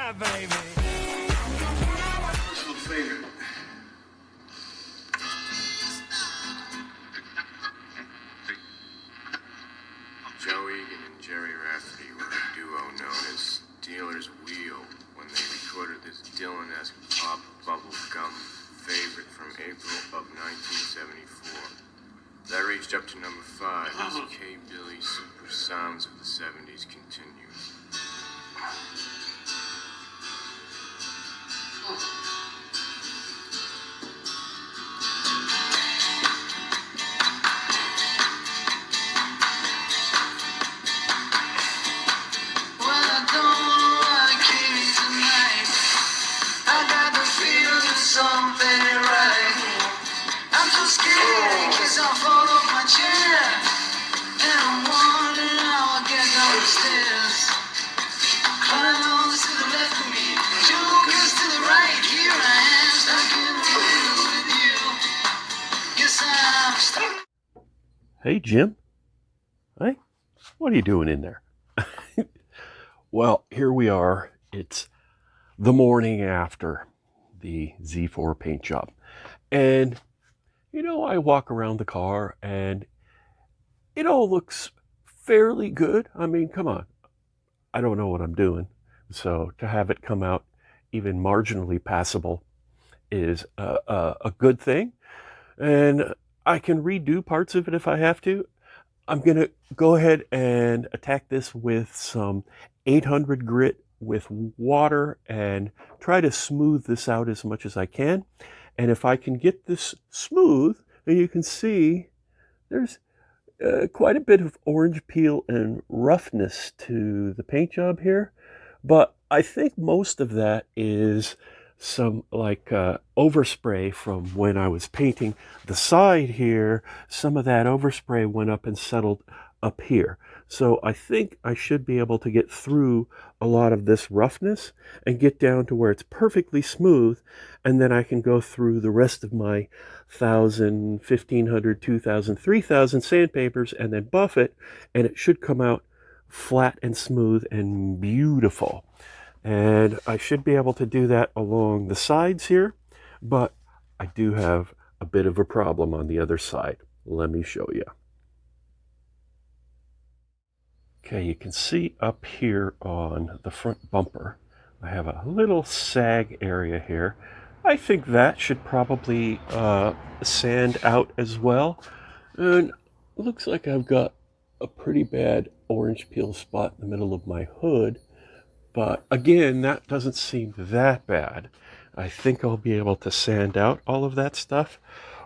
Yeah, baby. Personal favorite. Joe Egan and Jerry Rafferty were a duo known as Dealer's Wheel when they recorded this Dylan-esque pop bubble gum favorite from April of 1974. That reached up to number 5 as K. Billy's Super Sounds of the 70s continues. Hey, Jim. Hey, what are you doing in there? Well, here we are. It's the morning after the Z4 paint job. And, I walk around the car and it all looks fairly good. I mean, come on. I don't know what I'm doing. So to have it come out even marginally passable is a good thing. And I can redo parts of it if I have to. I'm going to go ahead and attack this with some 800 grit with water and try to smooth this out as much as I can. And if I can get this smooth, then you can see there's quite a bit of orange peel and roughness to the paint job here. But I think most of that is some overspray from when I was painting the side here. Some of that overspray went up and settled up here. So I think I should be able to get through a lot of this roughness and get down to where it's perfectly smooth, and then I can go through the rest of my 1,000, 1,500, 2,000, 3,000 sandpapers and then buff it, and it should come out flat and smooth and beautiful. And I should be able to do that along the sides here, but I do have a bit of a problem on the other side. Let me show you. Okay, you can see up here on the front bumper, I have a little sag area here. I think that should probably sand out as well. And it looks like I've got a pretty bad orange peel spot in the middle of my hood. But again, that doesn't seem that bad. I think I'll be able to sand out all of that stuff.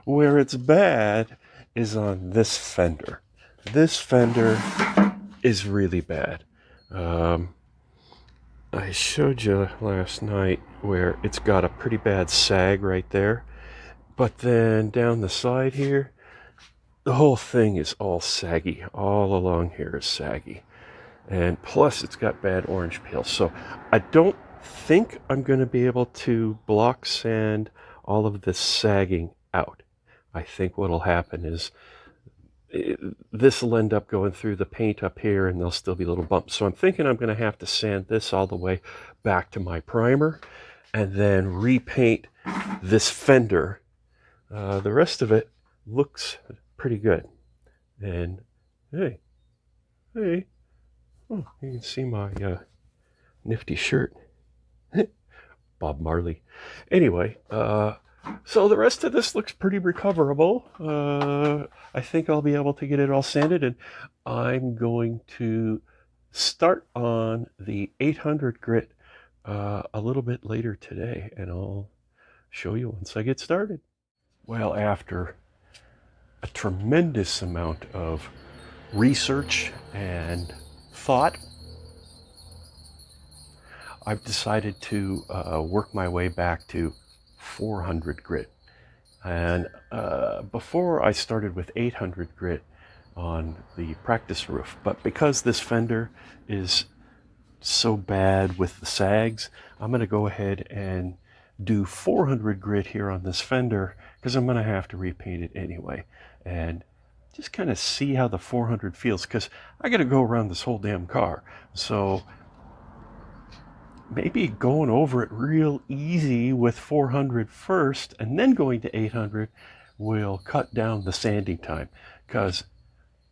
Where it's bad is on this fender. This fender is really bad. I showed you last night where it's got a pretty bad sag right there. But then down the side here, the whole thing is all saggy. All along here is saggy. And plus it's got bad orange peel. So I don't think I'm going to be able to block sand all of this sagging out. I think what'll happen is this will end up going through the paint up here and there'll still be little bumps. So I'm thinking I'm going to have to sand this all the way back to my primer and then repaint this fender. The rest of it looks pretty good. And hey, oh, you can see my nifty shirt. Bob Marley. Anyway, so the rest of this looks pretty recoverable. I think I'll be able to get it all sanded, and I'm going to start on the 800 grit a little bit later today, and I'll show you once I get started. Well, after a tremendous amount of research and thought, I've decided to work my way back to 400 grit. And before I started with 800 grit on the practice roof, but because this fender is so bad with the sags, I'm going to go ahead and do 400 grit here on this fender because I'm going to have to repaint it anyway. And just kind of see how the 400 feels, because I got to go around this whole damn car. So maybe going over it real easy with 400 first and then going to 800 will cut down the sanding time. Because,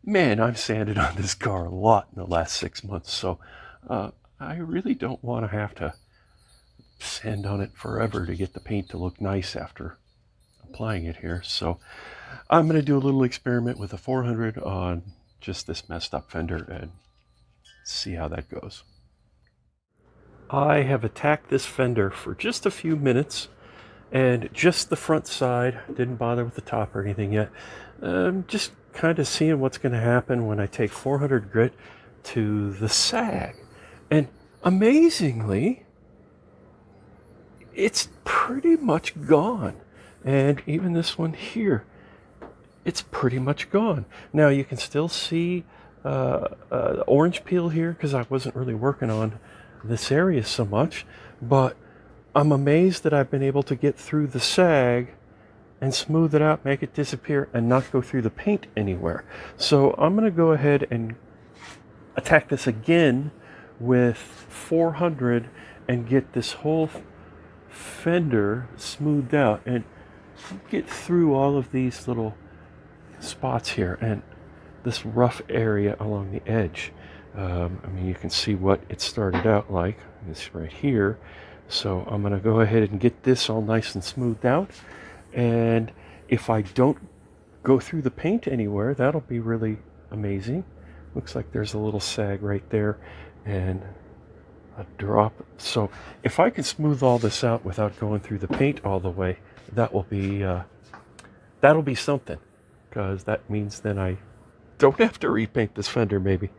man, I've sanded on this car a lot in the last 6 months, so I really don't want to have to sand on it forever to get the paint to look nice after applying it here. So I'm going to do a little experiment with a 400 on just this messed up fender and see how that goes. I have attacked this fender for just a few minutes, and just the front side. Didn't bother with the top or anything yet. Just kind of seeing what's going to happen when I take 400 grit to the sag. And amazingly, it's pretty much gone. And even this one here, it's pretty much gone. Now you can still see the orange peel here because I wasn't really working on this area so much, but I'm amazed that I've been able to get through the sag and smooth it out, make it disappear, and not go through the paint anywhere. So I'm going to go ahead and attack this again with 400 and get this whole fender smoothed out and get through all of these little spots here and this rough area along the edge. I mean, you can see what it started out like. It's right here. So I'm going to go ahead and get this all nice and smoothed out. And if I don't go through the paint anywhere, that'll be really amazing. Looks like there's a little sag right there and a drop. So if I can smooth all this out without going through the paint all the way, that'll be something, because that means then I don't have to repaint this fender maybe.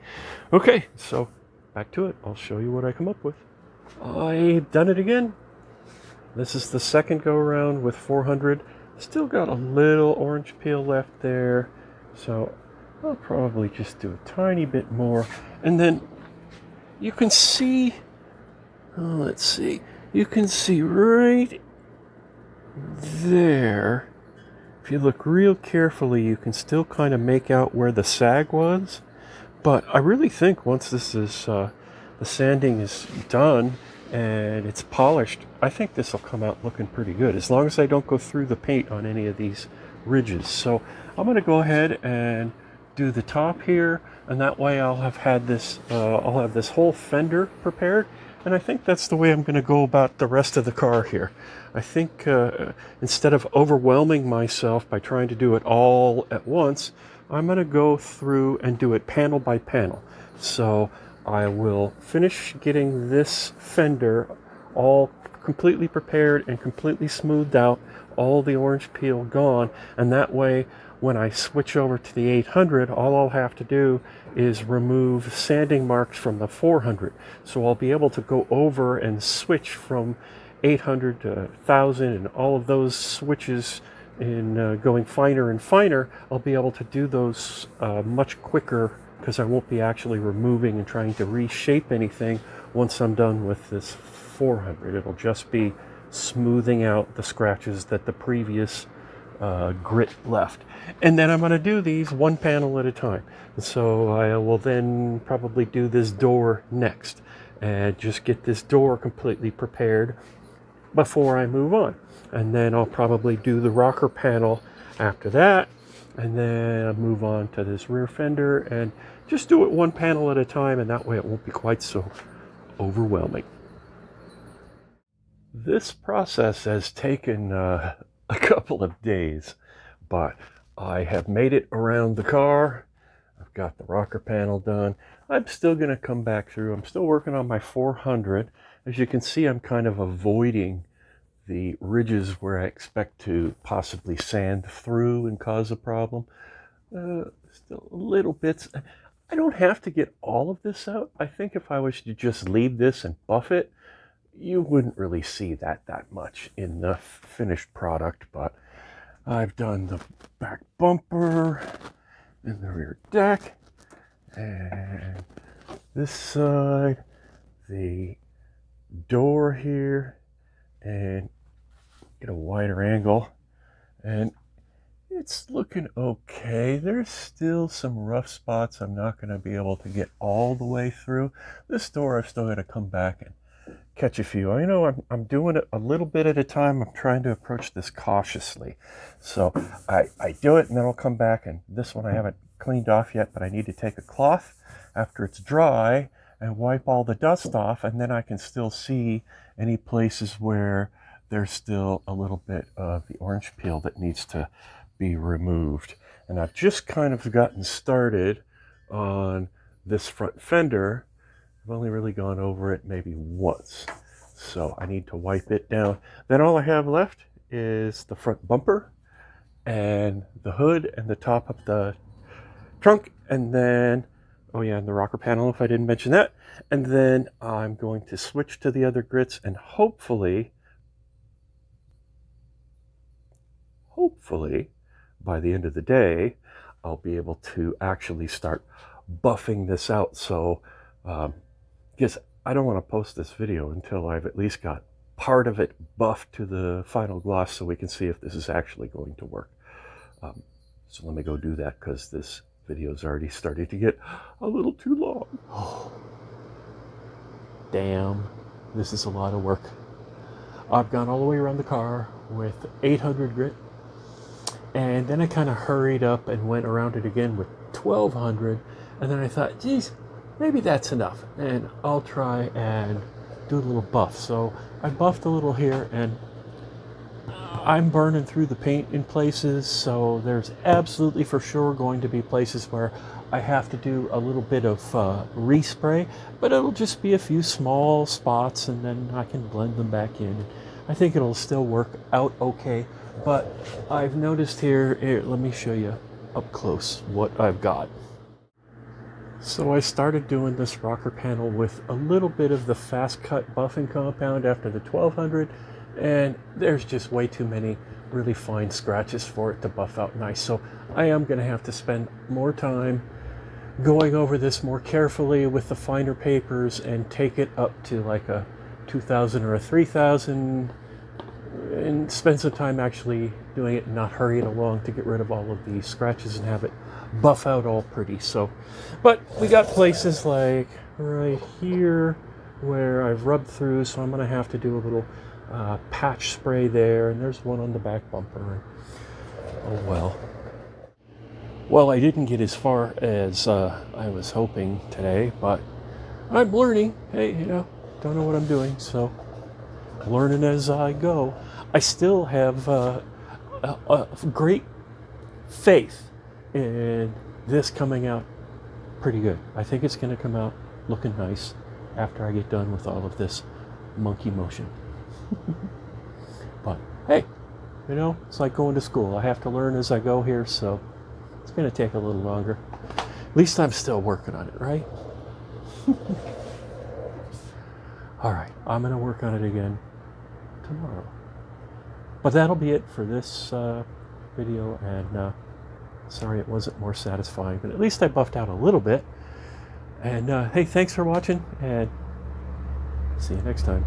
Okay, so back to it. I'll show you what I come up with. I've done it again. This is the second go around with 400. Still got a little orange peel left there, so I'll probably just do a tiny bit more. And then you can see, let's see, you can see right there, if you look real carefully, you can still kind of make out where the sag was. But I really think once this is, the sanding is done and it's polished, I think this will come out looking pretty good, as long as I don't go through the paint on any of these ridges. So I'm going to go ahead and do the top here, and that way I'll have had this, I'll have this whole fender prepared. And I think that's the way I'm going to go about the rest of the car here. I think instead of overwhelming myself by trying to do it all at once, I'm going to go through and do it panel by panel. So I will finish getting this fender all completely prepared and completely smoothed out, all the orange peel gone, and that way when I switch over to the 800, all I'll have to do is remove sanding marks from the 400. So I'll be able to go over and switch from 800 to 1000 and all of those switches in going finer and finer. I'll be able to do those much quicker, because I won't be actually removing and trying to reshape anything once I'm done with this 400. It'll just be smoothing out the scratches that the previous grit left. And then I'm going to do these one panel at a time. So I will then probably do this door next and just get this door completely prepared before I move on. And then I'll probably do the rocker panel after that, and then I'll move on to this rear fender and just do it one panel at a time, and that way it won't be quite so overwhelming. This process has taken a couple of days, but I have made it around the car. I've got the rocker panel done. I'm still going to come back through. I'm still working on my 400. As you can see, I'm kind of avoiding the ridges where I expect to possibly sand through and cause a problem. Still little bits. I don't have to get all of this out. I think if I was to just leave this and buff it, you wouldn't really see that much in the finished product. But I've done the back bumper and the rear deck and this side, the door here, and get a wider angle, and it's looking okay. There's still some rough spots I'm not going to be able to get all the way through. This door I've still got to come back and catch a few. I know I'm doing it a little bit at a time. I'm trying to approach this cautiously. So I do it and then I'll come back, and this one I haven't cleaned off yet, but I need to take a cloth after it's dry and wipe all the dust off, and then I can still see any places where there's still a little bit of the orange peel that needs to be removed. And I've just kind of gotten started on this front fender. I've only really gone over it maybe once, so I need to wipe it down. Then all I have left is the front bumper and the hood and the top of the trunk, and then, oh yeah, and the rocker panel if I didn't mention that. And then I'm going to switch to the other grits, and hopefully by the end of the day I'll be able to actually start buffing this out. So because I don't want to post this video until I've at least got part of it buffed to the final gloss, so we can see if this is actually going to work. So let me go do that, because this video is already starting to get a little too long. Oh, damn, this is a lot of work. I've gone all the way around the car with 800 grit, and then I kind of hurried up and went around it again with 1200, and then I thought, geez, maybe that's enough, and I'll try and do a little buff. So I buffed a little here, and I'm burning through the paint in places, so there's absolutely for sure going to be places where I have to do a little bit of respray, but it'll just be a few small spots, and then I can blend them back in. I think it'll still work out okay, but I've noticed here, let me show you up close what I've got. So I started doing this rocker panel with a little bit of the fast cut buffing compound after the 1200, and there's just way too many really fine scratches for it to buff out nice. So I am going to have to spend more time going over this more carefully with the finer papers and take it up to like a 2000 or a 3000 and spend some time actually doing it and not hurry it along to get rid of all of these scratches and have it buff out all pretty. So, but we got places like right here where I've rubbed through, so I'm going to have to do a little patch spray there, and there's one on the back bumper. Oh well. Well, I didn't get as far as I was hoping today, but I'm learning. Hey, you know, don't know what I'm doing, so learning as I go. I still have a great faith in this coming out pretty good. I think it's going to come out looking nice after I get done with all of this monkey motion. But hey, you know, it's like going to school. I have to learn as I go here, so it's going to take a little longer. At least I'm still working on it, right? All right, I'm going to work on it again tomorrow. But that'll be it for this video, and sorry it wasn't more satisfying, but at least I buffed out a little bit. And hey, thanks for watching, and see you next time.